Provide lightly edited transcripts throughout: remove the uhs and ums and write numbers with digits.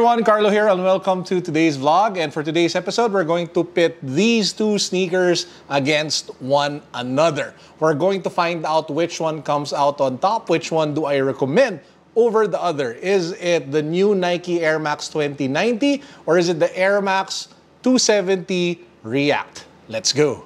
everyone, Carlo here and welcome to today's vlog. And for today's episode, we're going to pit these two sneakers against one another. We're going to find out which one comes out on top, which one do I recommend over the other. Is it the new Nike Air Max 2090 or is it the Air Max 270 React? Let's go.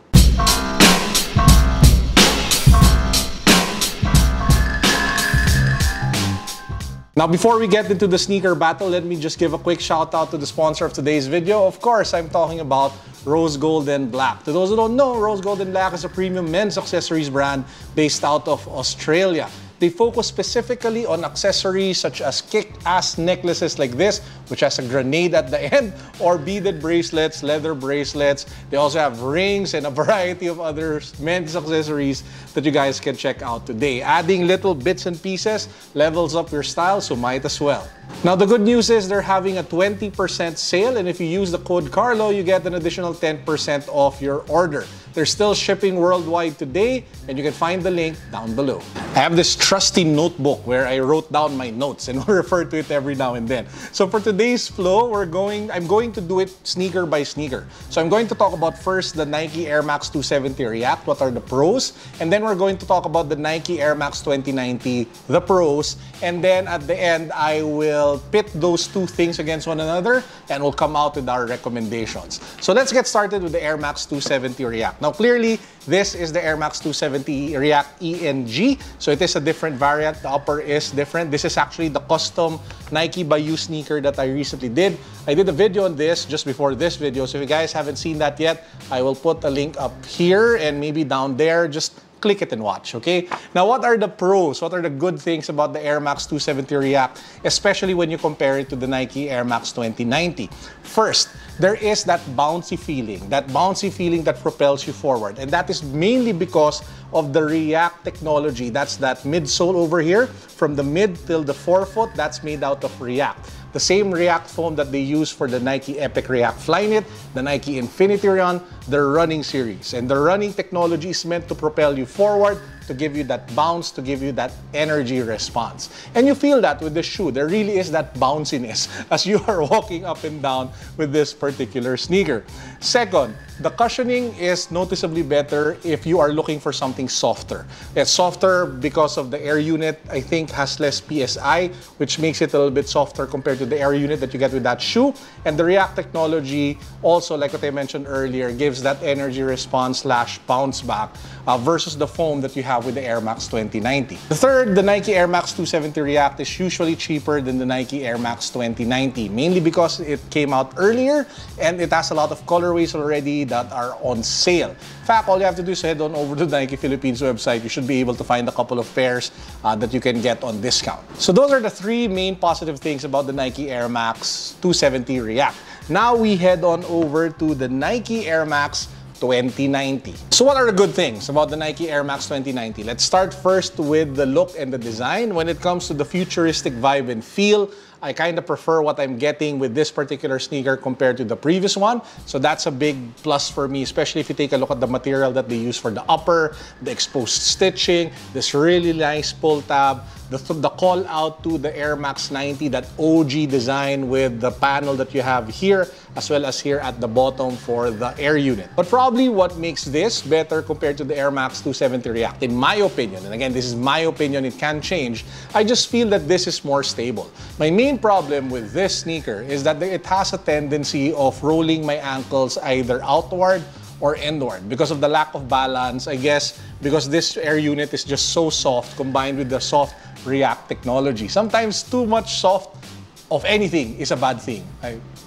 Now, before we get into the sneaker battle, let me just give a quick shout out to the sponsor of today's video. Of course, I'm talking about Rose Gold and Black. To those who don't know, Rose Gold and Black is a premium men's accessories brand based out of Australia. They focus specifically on accessories such as kick-ass necklaces like this, which has a grenade at the end, or beaded bracelets, leather bracelets. They also have rings and a variety of other men's accessories that you guys can check out today. Adding little bits and pieces levels up your style, so might as well. Now, the good news is they're having a 20% sale, and if you use the code Carlo, you get an additional 10% off your order. They're still shipping worldwide today, and you can find the link down below. I have this trusty notebook where I wrote down my notes and will refer to it every now and then. So for today's flow, I'm going to do it sneaker by sneaker. So I'm going to talk about first the Nike Air Max 270 React, what are the pros, and then we're going to talk about the Nike Air Max 2090, the pros, and then at the end, I will pit those two things against one another and we'll come out with our recommendations. So let's get started with the Air Max 270 React. Now, clearly, this is the Air Max 270 React ENG. So it is a different variant. The upper is different. This is actually the custom Nike by You sneaker that I recently did. I did a video on this just before this video. So if you guys haven't seen that yet, I will put a link up here and maybe down there. Just click it and watch, okay? Now, what are the pros? What are the good things about the Air Max 270 React, especially when you compare it to the Nike Air Max 2090? First, there is that bouncy feeling that propels you forward. And that is mainly because of the React technology. That's that midsole over here. From the mid till the forefoot, that's made out of React. The same React foam that they use for the Nike Epic React Flyknit, the Nike Infinity Run, the running series. And the running technology is meant to propel you forward, to give you that bounce, to give you that energy response. And you feel that with the shoe. There really is that bounciness as you are walking up and down with this particular sneaker. Second, the cushioning is noticeably better if you are looking for something softer. It's softer because of the air unit, I think, has less PSI, which makes it a little bit softer compared to the air unit that you get with that shoe. And the React technology also, like what I mentioned earlier, gives that energy response / bounce back versus the foam that you have with the Air Max 2090. The third, the Nike Air Max 270 React is usually cheaper than the Nike Air Max 2090, mainly because it came out earlier and it has a lot of colorways already that are on sale. In fact, all you have to do is head on over to the Nike Philippines website. You should be able to find a couple of pairs that you can get on discount. So those are the three main positive things about the Nike Air Max 270 React. Now we head on over to the Nike Air Max 2090. So what are the good things about the Nike Air Max 2090? Let's start first with the look and the design. When it comes to the futuristic vibe and feel, I kind of prefer what I'm getting with this particular sneaker compared to the previous one. So that's a big plus for me, especially if you take a look at the material that they use for the upper, the exposed stitching, this really nice pull tab, the call out to the Air Max 90, that OG design with the panel that you have here, as well as here at the bottom for the air unit. But probably what makes this better compared to the Air Max 270 React, in my opinion, and again, this is my opinion, it can change, I just feel that this is more stable. My main problem with this sneaker is that it has a tendency of rolling my ankles either outward or inward because of the lack of balance, I guess, because this air unit is just so soft combined with the soft React technology. Sometimes too much soft of anything is a bad thing.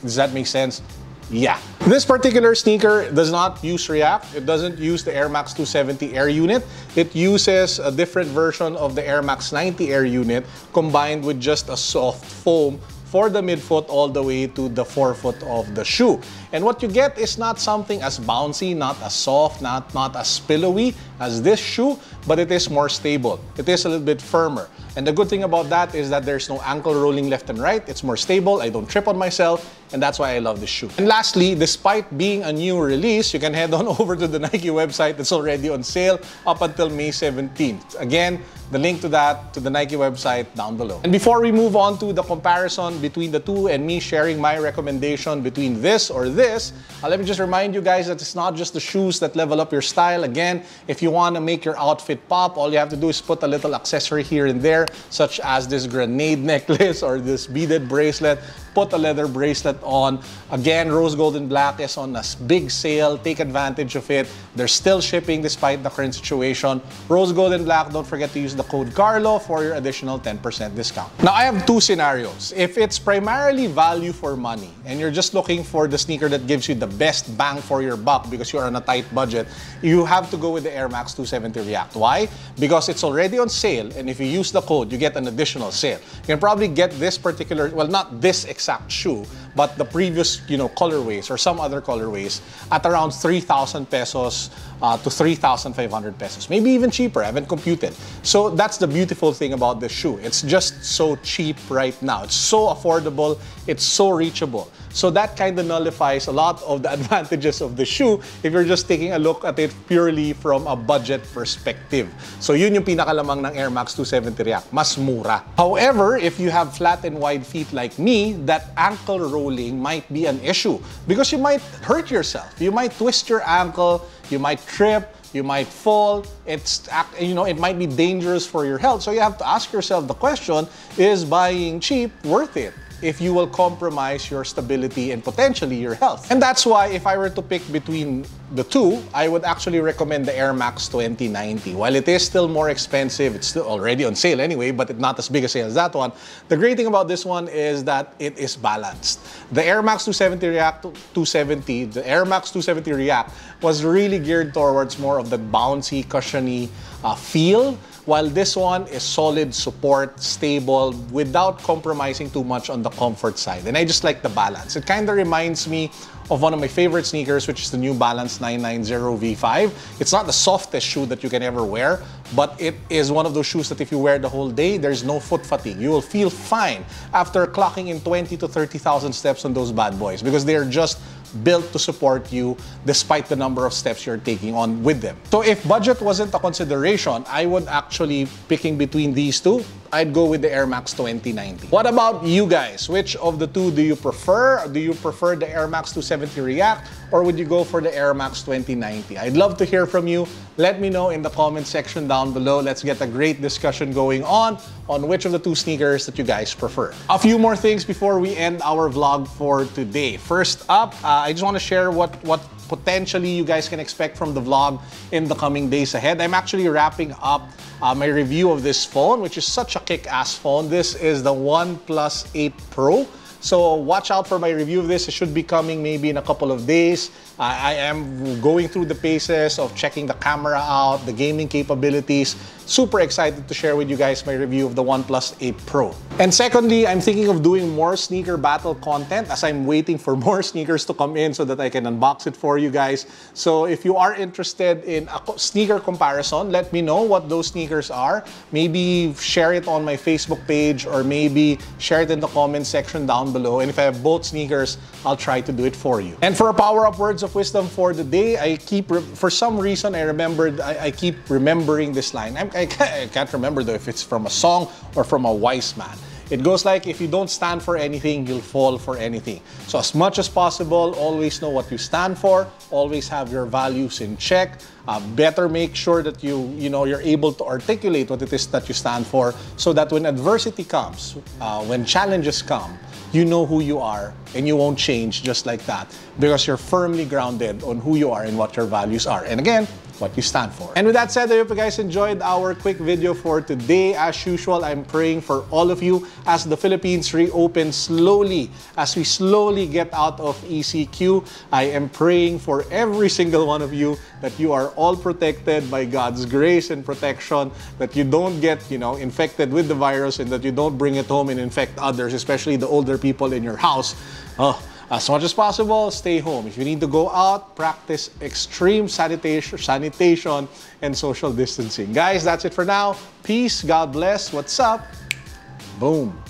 Does that make sense? Yeah. This particular sneaker does not use React. It doesn't use the Air Max 270 air unit. It uses a different version of the Air Max 90 air unit combined with just a soft foam for the midfoot all the way to the forefoot of the shoe. And what you get is not something as bouncy, not as soft, not as pillowy as this shoe, but it is more stable. It is a little bit firmer. And the good thing about that is that there's no ankle rolling left and right. It's more stable. I don't trip on myself. And that's why I love this shoe. And lastly, despite being a new release, you can head on over to the Nike website. It's already on sale up until May 17th. Again, the link to that, to the Nike website, down below. And before we move on to the comparison between the two and me sharing my recommendation between this or this, let me just remind you guys that it's not just the shoes that level up your style. Again, if you want to make your outfit pop, all you have to do is put a little accessory here and there, such as this grenade necklace or this beaded bracelet. Put a leather bracelet on. Again, rose gold and black is on a big sale. Take advantage of it. They're still shipping despite the current situation. Rose gold and black, don't forget to use the code Carlo for your additional 10% discount. Now, I have two scenarios. If it's primarily value for money and you're just looking for the sneaker that gives you the best bang for your buck because you're on a tight budget, you have to go with the Air Max 270 React. Why? Because it's already on sale, and if you use the code, you get an additional sale. You can probably get this particular, well, not this exact shoe, but the previous, colorways or some other colorways at around 3,000 pesos to 3,500 pesos. Maybe even cheaper, I haven't computed. So that's the beautiful thing about this shoe. It's just so cheap right now. It's so affordable, it's so reachable. So that kind of nullifies a lot of the advantages of the shoe if you're just taking a look at it purely from a budget perspective. So yun yung pinakalamang ng Air Max 270 React, mas mura. However, if you have flat and wide feet like me, that ankle rolling might be an issue because you might hurt yourself. You might twist your ankle, you might trip, you might fall. It might be dangerous for your health. So you have to ask yourself the question, is buying cheap worth it if you will compromise your stability and potentially your health? And that's why if I were to pick between the two, I would actually recommend the Air Max 2090. While it is still more expensive, it's still already on sale anyway, but it's not as big a sale as that one. The great thing about this one is that it is balanced. The Air Max 270 React 270, the Air Max 270 React was really geared towards more of the bouncy, cushiony feel, while this one is solid support, stable, without compromising too much on the comfort side. And I just like the balance. It kind of reminds me of one of my favorite sneakers, which is the New Balance 990 V5. It's not the softest shoe that you can ever wear, but it is one of those shoes that if you wear the whole day, there's no foot fatigue. You will feel fine after clocking in 20 to 30,000 steps on those bad boys because they're just built to support you despite the number of steps you're taking on with them. So if budget wasn't a consideration, I would actually, picking between these two, I'd go with the Air Max 2090. What about you guys? Which of the two do you prefer? Do you prefer the Air Max 270 React or would you go for the Air Max 2090? I'd love to hear from you. Let me know in the comment section down below. Let's get a great discussion going on which of the two sneakers that you guys prefer. A few more things before we end our vlog for today. First up, I just want to share what potentially you guys can expect from the vlog in the coming days ahead. I'm actually wrapping up my review of this phone, which is such a kick-ass phone. This is the OnePlus 8 Pro. So watch out for my review of this. It should be coming maybe in a couple of days. I am going through the paces of checking the camera out, the gaming capabilities. Super excited to share with you guys my review of the OnePlus 8 Pro. And secondly, I'm thinking of doing more sneaker battle content as I'm waiting for more sneakers to come in so that I can unbox it for you guys. So if you are interested in a sneaker comparison, let me know what those sneakers are. Maybe share it on my Facebook page or maybe share it in the comment section down below. And if I have both sneakers, I'll try to do it for you. And for a power-up words of wisdom for the day, for some reason, I keep remembering this line. I can't remember though if it's from a song or from a wise man. It goes like, if you don't stand for anything, you'll fall for anything. So as much as possible, always know what you stand for, always have your values in check. Better make sure that you're able to articulate what it is that you stand for so that when adversity comes, when challenges come, you know who you are and you won't change just like that because you're firmly grounded on who you are and what your values are. And again, what you stand for. And with that said, I hope you guys enjoyed our quick video for today. As usual, I'm praying for all of you as the Philippines reopen slowly, as we slowly get out of ECQ. I am praying for every single one of you that you are all protected by God's grace and protection, that you don't get, infected with the virus and that you don't bring it home and infect others, especially the older people in your house. As much as possible, stay home. If you need to go out, practice extreme sanitation and social distancing. Guys, that's it for now. Peace, God bless. What's up? Boom.